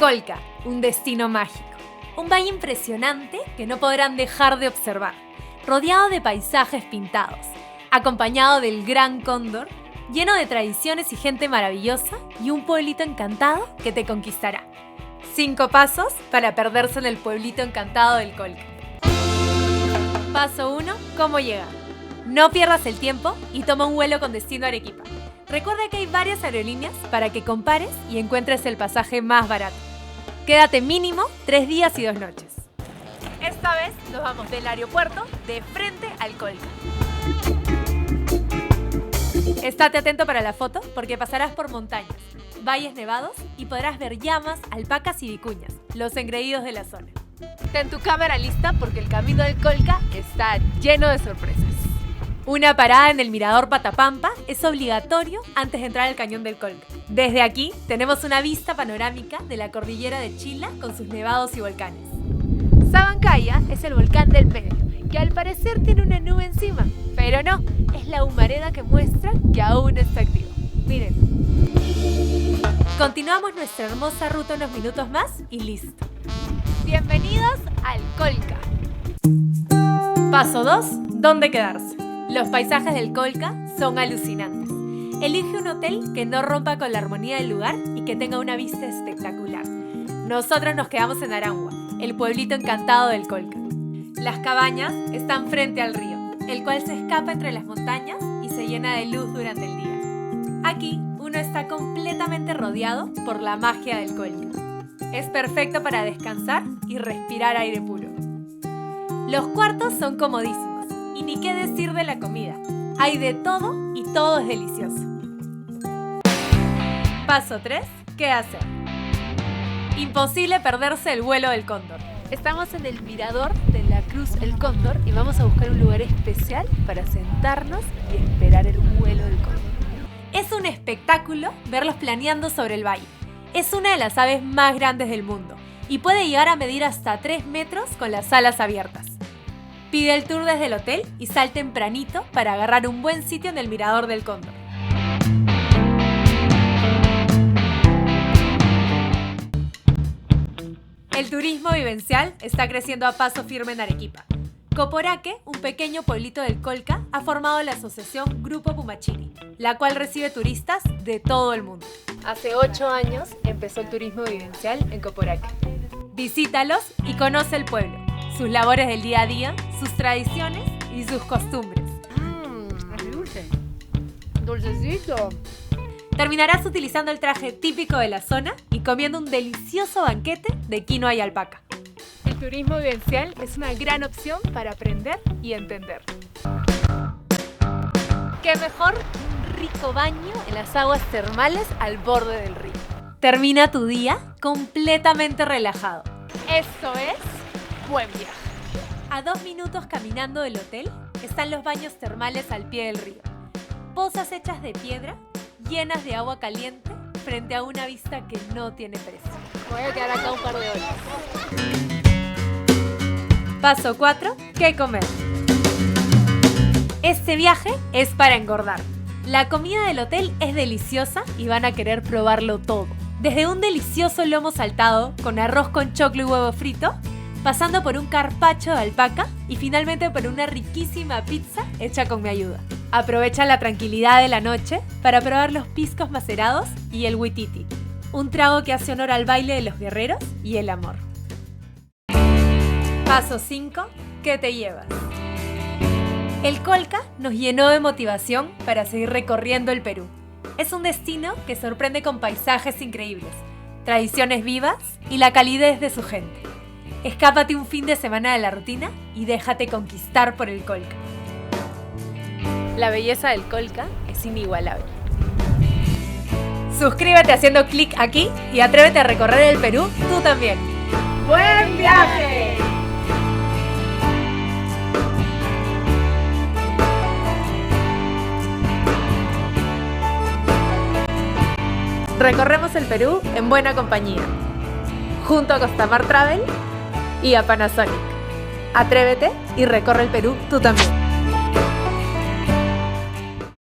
Colca, un destino mágico. Un valle impresionante que no podrán dejar de observar, rodeado de paisajes pintados, acompañado del Gran Cóndor, lleno de tradiciones y gente maravillosa y un pueblito encantado que te conquistará. 5 pasos para perderse en el pueblito encantado del Colca. Paso 1. ¿Cómo llegar? No pierdas el tiempo y toma un vuelo con destino a Arequipa. Recuerda que hay varias aerolíneas para que compares y encuentres el pasaje más barato. Quédate mínimo 3 días y 2 noches. Esta vez nos vamos del aeropuerto de frente al Colca. Estate atento para la foto porque pasarás por montañas, valles nevados y podrás ver llamas, alpacas y vicuñas, los engreídos de la zona. Ten tu cámara lista porque el camino del Colca está lleno de sorpresas. Una parada en el mirador Patapampa es obligatorio antes de entrar al cañón del Colca. Desde aquí tenemos una vista panorámica de la cordillera de Chilla con sus nevados y volcanes. Sabancaya es el volcán del medio, que al parecer tiene una nube encima, pero no, es la humareda que muestra que aún está activo. Miren. Continuamos nuestra hermosa ruta unos minutos más y listo. Bienvenidos al Colca. Paso 2. ¿Dónde quedarse? Los paisajes del Colca son alucinantes. Elige un hotel que no rompa con la armonía del lugar y que tenga una vista espectacular. Nosotros nos quedamos en Arangua, el pueblito encantado del Colca. Las cabañas están frente al río, el cual se escapa entre las montañas y se llena de luz durante el día. Aquí uno está completamente rodeado por la magia del Colca. Es perfecto para descansar y respirar aire puro. Los cuartos son comodísimos. Y ni qué decir de la comida. Hay de todo y todo es delicioso. Paso 3. ¿Qué hacer? Imposible perderse el vuelo del cóndor. Estamos en el mirador de la Cruz El Cóndor y vamos a buscar un lugar especial para sentarnos y esperar el vuelo del cóndor. Es un espectáculo verlos planeando sobre el valle. Es una de las aves más grandes del mundo y puede llegar a medir hasta 3 metros con las alas abiertas. Pide el tour desde el hotel y sal tempranito para agarrar un buen sitio en el mirador del cóndor. El turismo vivencial está creciendo a paso firme en Arequipa. Coporaque, un pequeño pueblito del Colca, ha formado la asociación Grupo Pumachiri, la cual recibe turistas de todo el mundo. Hace 8 años empezó el turismo vivencial en Coporaque. Visítalos y conoce el pueblo, sus labores del día a día, sus tradiciones y sus costumbres. Es dulce. Dulcecito. Terminarás utilizando el traje típico de la zona y comiendo un delicioso banquete de quinoa y alpaca. El turismo vivencial es una gran opción para aprender y entender. ¿Qué mejor? Un rico baño en las aguas termales al borde del río. Termina tu día completamente relajado. Eso es buen viaje. A 2 minutos caminando del hotel están los baños termales al pie del río. Pozas hechas de piedra, llenas de agua caliente, frente a una vista que no tiene precio. Voy a quedar acá un par de horas. Paso 4. ¿Qué comer? Este viaje es para engordar. La comida del hotel es deliciosa y van a querer probarlo todo. Desde un delicioso lomo saltado con arroz con choclo y huevo frito, pasando por un carpaccio de alpaca y finalmente por una riquísima pizza hecha con mi ayuda. Aprovecha la tranquilidad de la noche para probar los piscos macerados y el huititi, un trago que hace honor al baile de los guerreros y el amor. Paso 5. ¿Qué te llevas? El Colca nos llenó de motivación para seguir recorriendo el Perú. Es un destino que sorprende con paisajes increíbles, tradiciones vivas y la calidez de su gente. Escápate un fin de semana de la rutina y déjate conquistar por el Colca. La belleza del Colca es inigualable. Suscríbete haciendo clic aquí y atrévete a recorrer el Perú tú también. ¡Buen viaje! Recorremos el Perú en buena compañía, junto a Costamar Travel y a Panasonic. Atrévete y recorre el Perú tú también.